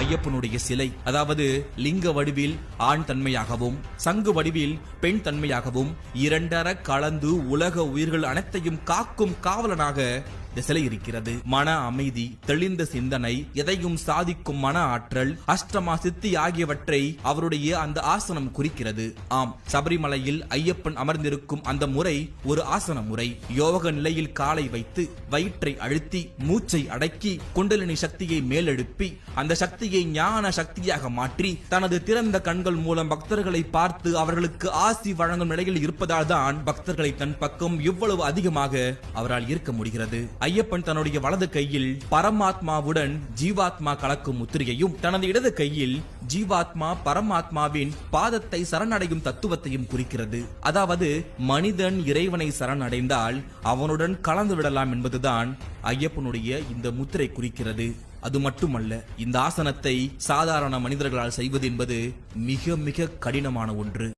ஐயப்பனுடைய சிலை, அதாவது லிங்க வடிவில் ஆண் தன்மையாகவும் சங்கு வடிவில் பெண் தன்மையாகவும் இரண்டர கலந்து உலக உயிர்கள் அனைத்தையும் காக்கும் காவலனாக இந்த சிலை இருக்கிறது. மன அமைதி, தெளிந்த சிந்தனை, எதையும் சாதிக்கும் மன ஆற்றல், அஷ்டமா சித்தி ஆகியவற்றை அவருடைய அந்த ஆசனம் குறிக்கிறது. ஆம், சபரிமலையில் ஐயப்பன் அமர்ந்திருக்கும் அந்த முறை ஒரு ஆசன முறை. யோக நிலையில் காலை வைத்து வயிற்றை அழுத்தி மூச்சை அடக்கி குண்டலினி சக்தியை மேலெழுப்பி அந்த சக்தியை ஞான சக்தியாக மாற்றி தனது திறந்த கண்கள் மூலம் பக்தர்களை பார்த்து அவர்களுக்கு ஆசி வழங்கும் நிலையில் இருப்பதால் தான் பக்தர்களை தன் பக்கம் இவ்வளவு அதிகமாக அவரால் ஈர்க்க முடிகிறது. ஐயப்பன் தன்னுடைய வலது கையில் பரமாத்மாவுடன் ஜீவாத்மா கலக்கும் முத்திரையையும் தனது இடது கையில் ஜீவாத்மா பரமாத்மாவின் பாதத்தை சரணடையும் தத்துவத்தையும் குறிக்கிறது. அதாவது மனிதன் இறைவனை சரணடைந்தால் அவனுடன் கலந்து விடலாம் என்பதுதான் ஐயப்பனுடைய இந்த முத்திரை குறிக்கிறது. அது மட்டுமல்ல, இந்த ஆசனத்தை சாதாரண மனிதர்களால் செய்வது என்பது மிக மிக கடினமான ஒன்று.